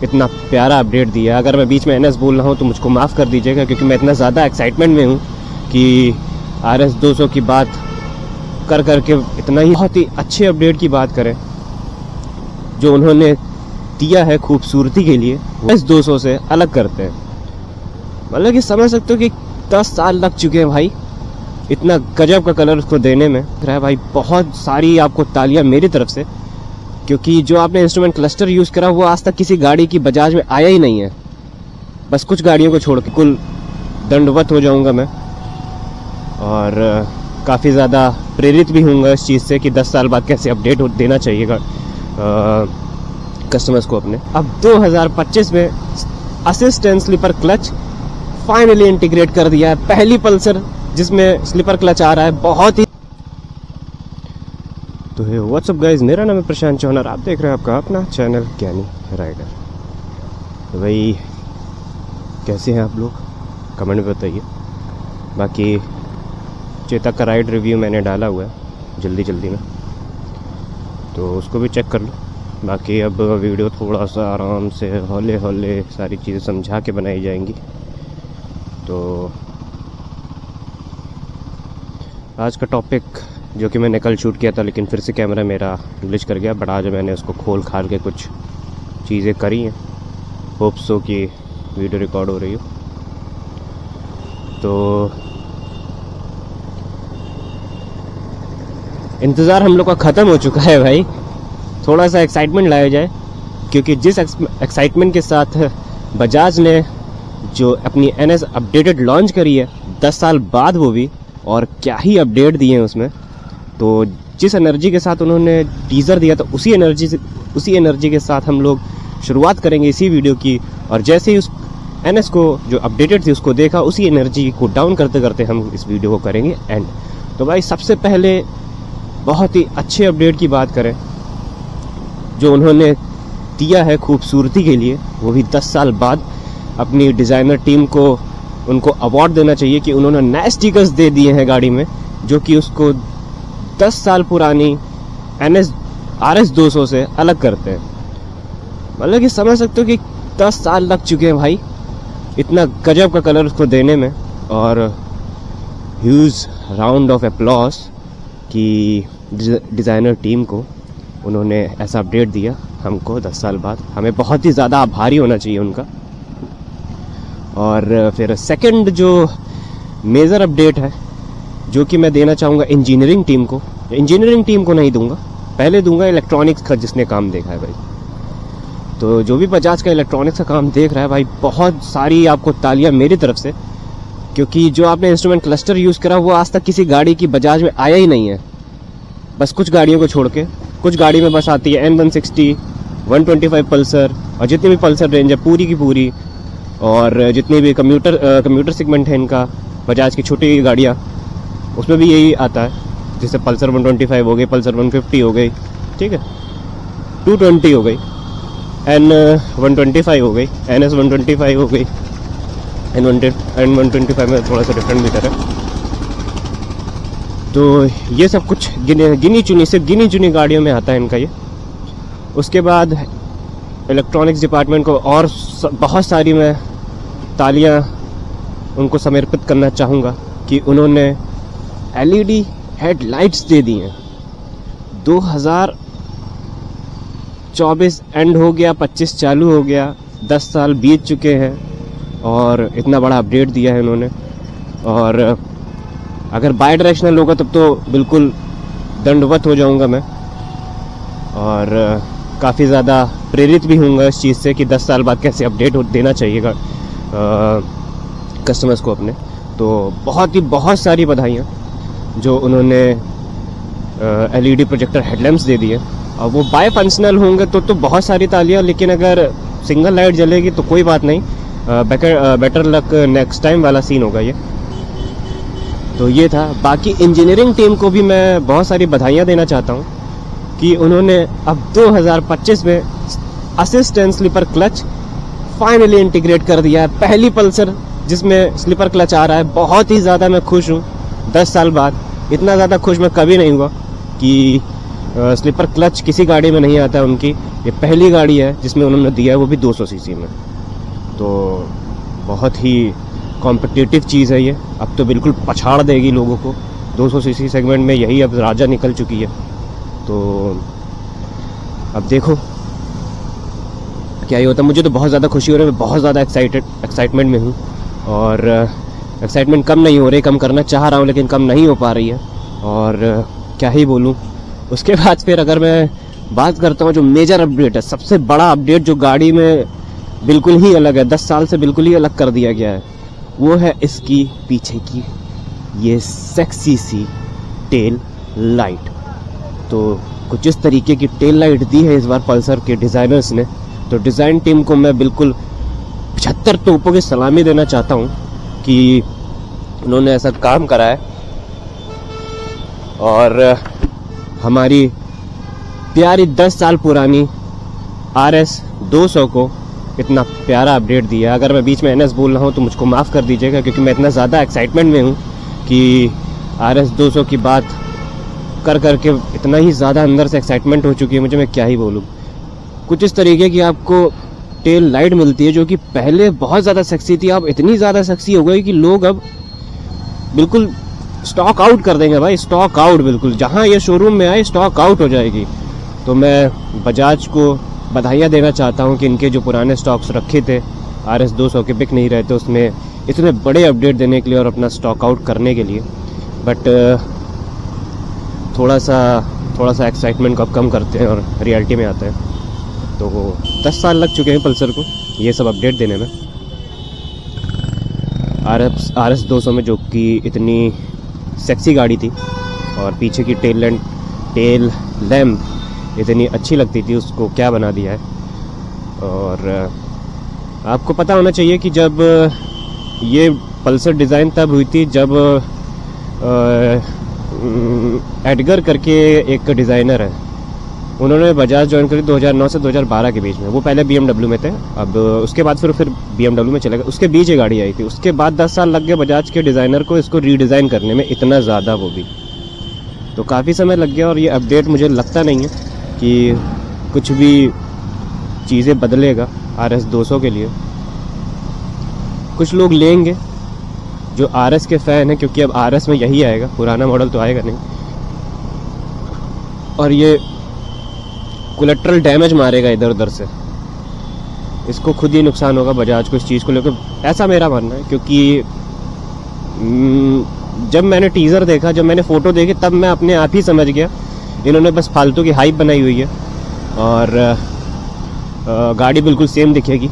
इतना प्यारा अपडेट दिया। अगर मैं बीच में NS बोल रहा हूँ तो मुझको माफ़ कर दीजिएगा, क्योंकि मैं इतना ज़्यादा एक्साइटमेंट में हूँ कि RS 200 की बात कर करके इतना ही बहुत ही अच्छे अपडेट की बात करें जो उन्होंने दिया है खूबसूरती के लिए, RS 200 से अलग करते हैं। मतलब कि समझ सकते हो कि 10 साल लग चुके हैं भाई इतना गजब का कलर उसको देने में। रहा भाई बहुत सारी आपको तालियां मेरी तरफ से, क्योंकि जो आपने इंस्ट्रूमेंट क्लस्टर यूज़ करा वो आज तक किसी गाड़ी की बजाज में आया ही नहीं है। बस कुछ गाड़ियों को छोड़ के कुल दंडवत हो जाऊंगा मैं, और काफ़ी ज़्यादा प्रेरित भी हूँगा इस चीज़ से कि 10 साल बाद कैसे अपडेट देना चाहिएगा कस्टमर्स को अपने। अब 2025 में assist and slipper clutch finally integrate कर दिया है। पहली पल्सर जिसमें स्लीपर क्लच आ रहा है, बहुत ही। तो हे व्हाट्सअप गाइज, मेरा नाम है प्रशांत चौहान, आप देख रहे हैं आपका अपना चैनल ज्ञानी राइडर। तो भाई कैसे हैं आप लोग, कमेंट में बताइए। बाकी चेतक का राइड रिव्यू मैंने डाला हुआ है जल्दी में, तो उसको भी चेक कर लो। बाकी अब वीडियो थोड़ा सा आराम से हौले हौले सारी चीज़ें समझा के बनाई जाएंगी। तो आज का टॉपिक जो कि मैंने कल शूट किया था, लेकिन फिर से कैमरा मेरा ग्लिच कर गया, बट आज मैंने उसको खोल खाल के कुछ चीज़ें करी हैं। होप सो कि वीडियो रिकॉर्ड हो रही हो। तो इंतज़ार हम लोग का ख़त्म हो चुका है भाई, थोड़ा सा एक्साइटमेंट लाया जाए, क्योंकि जिस एक्साइटमेंट के साथ बजाज ने जो अपनी NS अपडेटेड लॉन्च करी है 10 साल बाद, वो भी, और क्या ही अपडेट दिए हैं उसमें। तो जिस एनर्जी के साथ उन्होंने टीज़र दिया था उसी एनर्जी के साथ हम लोग शुरुआत करेंगे इसी वीडियो की। और जैसे ही उस NS को जो अपडेटेड थी उसको देखा, उसी एनर्जी को डाउन करते करते हम इस वीडियो को करेंगे एंड। तो भाई सबसे पहले बहुत ही अच्छे अपडेट की बात करें जो उन्होंने दिया है खूबसूरती के लिए, वो भी 10 साल बाद। अपनी डिज़ाइनर टीम को उनको अवार्ड देना चाहिए कि उन्होंने नए स्टिकर्स दे दिए हैं गाड़ी में, जो कि उसको 10 साल पुरानी RS 200 से अलग करते हैं। मतलब कि समझ सकते हो कि 10 साल लग चुके हैं भाई इतना गजब का कलर उसको देने में। और ह्यूज राउंड ऑफ अप्लॉज कि डिज़ाइनर टीम को उन्होंने ऐसा अपडेट दिया हमको 10 साल बाद। हमें बहुत ही ज़्यादा आभारी होना चाहिए उनका। और फिर सेकंड जो मेजर अपडेट है जो कि मैं देना चाहूँगा इंजीनियरिंग टीम को। इंजीनियरिंग टीम को नहीं दूंगा, पहले दूंगा इलेक्ट्रॉनिक्स का जिसने काम देखा है भाई। तो जो भी बजाज का इलेक्ट्रॉनिक्स का काम देख रहा है भाई, बहुत सारी आपको तालियां मेरी तरफ से, क्योंकि जो आपने इंस्ट्रूमेंट क्लस्टर यूज़ करा वो आज तक किसी गाड़ी की बजाज में आया ही नहीं है। बस कुछ गाड़ियों को छोड़ के, कुछ गाड़ी में बस आती है N160, 125 पल्सर, और जितनी भी पल्सर रेंज है पूरी की पूरी, और जितनी भी कम्यूटर सेगमेंट है इनका, बजाज की छोटी गाड़ियाँ, उसमें भी यही आता है। जैसे पल्सर 125 हो गई, पल्सर 150 हो गई, ठीक है, 220 हो गई, N125 हो गई, NS 125 हो गई, N125 में थोड़ा सा डिफरेंट मीटर है। तो ये सब कुछ गिनी चुनी गाड़ियों में आता है इनका ये। उसके बाद इलेक्ट्रॉनिक्स डिपार्टमेंट को और बहुत सारी मैं तालियां उनको समर्पित करना चाहूँगा कि उन्होंने LED हेडलाइट्स दे दी हैं। 2024 एंड हो गया, 25 चालू हो गया, 10 साल बीत चुके हैं और इतना बड़ा अपडेट दिया है उन्होंने। और अगर बाई डायरेक्शनल होगा तब तो बिल्कुल दंडवत हो जाऊंगा मैं, और काफ़ी ज़्यादा प्रेरित भी हूँगा इस चीज़ से कि 10 साल बाद कैसे अपडेट देना चाहिएगा कस्टमर्स को अपने। तो बहुत सारी बधाइयाँ जो उन्होंने LED प्रोजेक्टर हेडलैम्प्स दे दिए। और वो बाय फंक्शनल होंगे तो बहुत सारी तालियाँ, लेकिन अगर सिंगल लाइट जलेगी तो कोई बात नहीं, बेटर लक नेक्स्ट टाइम वाला सीन होगा ये। तो ये था। बाकी इंजीनियरिंग टीम को भी मैं बहुत सारी बधाइयाँ देना चाहता हूँ कि उन्होंने अब 2025 में assist and slipper clutch finally integrate कर दिया है। पहली पल्सर जिसमें स्लीपर क्लच आ रहा है, बहुत ही ज़्यादा मैं खुश हूँ 10 साल बाद। इतना ज़्यादा खुश मैं कभी नहीं हुआ कि स्लीपर क्लच किसी गाड़ी में नहीं आता है उनकी। ये पहली गाड़ी है जिसमें उन्होंने दिया है, वो भी 200 सीसी में। तो बहुत ही कॉम्पिटिटिव चीज़ है ये। अब तो बिल्कुल पछाड़ देगी लोगों को। 200 सीसी सेगमेंट में यही अब राजा निकल चुकी है। तो अब देखो क्या ही होता है। मुझे तो बहुत ज़्यादा खुशी हो रही है, मैं बहुत ज़्यादा एक्साइटमेंट में हूँ। और एक्साइटमेंट कम नहीं हो रही, कम करना चाह रहा हूँ लेकिन कम नहीं हो पा रही है। और क्या ही बोलूँ। उसके बाद फिर अगर मैं बात करता हूँ जो मेजर अपडेट है, सबसे बड़ा अपडेट जो गाड़ी में बिल्कुल ही अलग है, 10 साल से बिल्कुल ही अलग कर दिया गया है, वो है इसकी पीछे की ये सेक्सी सी टेल लाइट। तो कुछ इस तरीके की टेल लाइट दी है इस बार पल्सर के डिज़ाइनर्स ने। तो डिज़ाइन टीम को मैं बिल्कुल 75 तोपों की सलामी देना चाहता हूँ कि उन्होंने ऐसा काम करा है और हमारी प्यारी 10 साल पुरानी RS 200 को इतना प्यारा अपडेट दिया। अगर मैं बीच में NS बोल रहा हूँ तो मुझको माफ़ कर दीजिएगा, क्योंकि मैं इतना ज़्यादा एक्साइटमेंट में हूँ कि RS 200 की बात कर करके इतना ही ज़्यादा अंदर से एक्साइटमेंट हो चुकी है मुझे, मैं क्या ही बोलूँ। कुछ इस तरीके की आपको टेल लाइट मिलती है जो कि पहले बहुत ज़्यादा सेक्सी थी, अब इतनी ज़्यादा सेक्सी हो गई कि लोग अब बिल्कुल स्टॉक आउट कर देंगे भाई, स्टॉक आउट। बिल्कुल जहाँ ये शोरूम में आए स्टॉक आउट हो जाएगी। तो मैं बजाज को बधाइयाँ देना चाहता हूँ कि इनके जो पुराने स्टॉक्स रखे थे RS 200 के बिक नहीं रहे थे, उसमें इतने बड़े अपडेट देने के लिए और अपना स्टॉक आउट करने के लिए। बट थोड़ा सा एक्साइटमेंट को अब कम करते हैं और रियलिटी में आते हैं। तो 10 साल लग चुके हैं पल्सर को ये सब अपडेट देने में। RS 200 में जो कि इतनी सेक्सी गाड़ी थी और पीछे की टेल लैम्प इतनी अच्छी लगती थी, उसको क्या बना दिया है। और आपको पता होना चाहिए कि जब ये पल्सर डिज़ाइन तब हुई थी जब एडगर करके एक डिज़ाइनर है, उन्होंने बजाज ज्वाइन करी 2009 से 2012 के बीच में। वो पहले BMW में थे, अब उसके बाद फिर BMW में चले गए। उसके बीच ये गाड़ी आई थी। उसके बाद 10 साल लग गए बजाज के डिज़ाइनर को इसको रीडिज़ाइन करने में, इतना ज़्यादा वो भी। तो काफ़ी समय लग गया और ये अपडेट मुझे लगता नहीं है कि कुछ भी चीज़ें बदलेगा RS 200 के लिए। कुछ लोग लेंगे जो RS के फ़ैन हैं, क्योंकि अब RS में यही आएगा, पुराना मॉडल तो आएगा नहीं। और ये कोलेट्रल डैमेज मारेगा इधर उधर से, इसको खुद ही नुकसान होगा बजाज को इस चीज़ को लेकर, ऐसा मेरा मानना है। क्योंकि जब मैंने टीज़र देखा, जब मैंने फ़ोटो देखी, तब मैं अपने आप ही समझ गया इन्होंने बस फालतू की हाइप बनाई हुई है। और गाड़ी बिल्कुल सेम दिखेगी।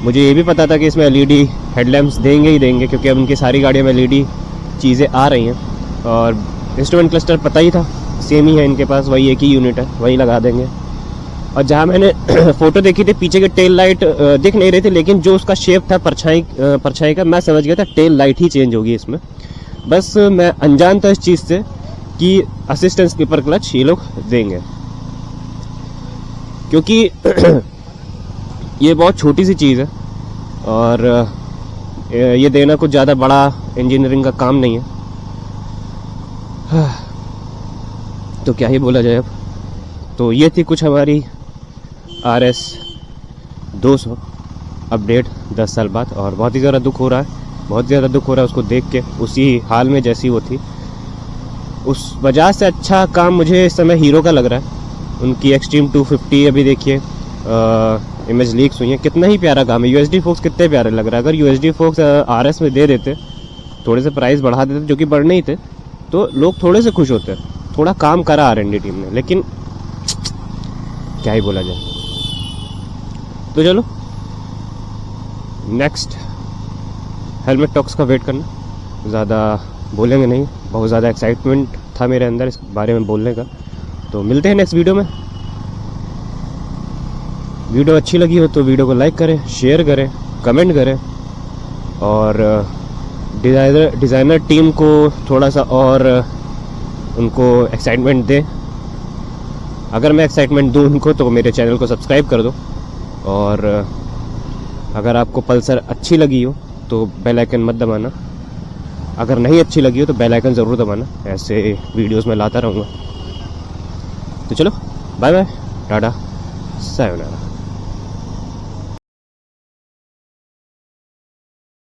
मुझे ये भी पता था कि इसमें LED हेडलैम्प्स देंगे ही देंगे, क्योंकि अब उनकी सारी गाड़ियों में LED चीज़ें आ रही हैं। और इंस्ट्रूमेंट क्लस्टर पता ही था, सेम ही है इनके पास, वही एक ही यूनिट है, वही लगा देंगे। और जहाँ मैंने फ़ोटो देखी थी पीछे की टेल लाइट दिख नहीं रही थी, लेकिन जो उसका शेप था परछाई का, मैं समझ गया था टेल लाइट ही चेंज होगी इसमें। बस मैं अनजान था इस चीज़ से कि असिस्टेंस स्लीपर क्लच ये लोग देंगे, क्योंकि ये बहुत छोटी सी चीज़ है और ये देना कुछ ज़्यादा बड़ा इंजीनियरिंग का काम नहीं है। तो क्या ही बोला जाए अब। तो ये थी कुछ हमारी RS 200 अपडेट 10 साल बाद। और बहुत ही ज़्यादा दुख हो रहा है उसको देख के, उसी हाल में जैसी वो थी। उस बजाज से अच्छा काम मुझे इस समय हीरो का लग रहा है। उनकी एक्सट्रीम 250 अभी देखिए इमेज लीक्स हुई है, कितना ही प्यारा काम है। USD फोक्स कितने प्यारे लग रहा है। अगर USD फोक्स RS में दे देते, थोड़े से प्राइस बढ़ा देते, जो कि बढ़ नहीं थे, तो लोग थोड़े से खुश होते। थोड़ा काम करा R&D टीम ने, लेकिन क्या ही बोला जाए। तो चलो नेक्स्ट हेलमेट टॉक्स का वेट करना, ज़्यादा बोलेंगे नहीं, बहुत ज़्यादा एक्साइटमेंट था मेरे अंदर इस बारे में बोलने का। तो मिलते हैं नेक्स्ट वीडियो में। वीडियो अच्छी लगी हो तो वीडियो को लाइक करें, शेयर करें, कमेंट करें और डिज़ाइनर टीम को थोड़ा सा और उनको एक्साइटमेंट दें। अगर मैं एक्साइटमेंट दूं उनको तो मेरे चैनल को सब्सक्राइब कर दो। और अगर आपको पल्सर अच्छी लगी हो तो बेल आइकन मत दबाना, अगर नहीं अच्छी लगी हो तो बेल आइकन ज़रूर दबाना, ऐसे वीडियोस में लाता रहूँगा। तो चलो बाय बाय, टाटा। सायोनारा।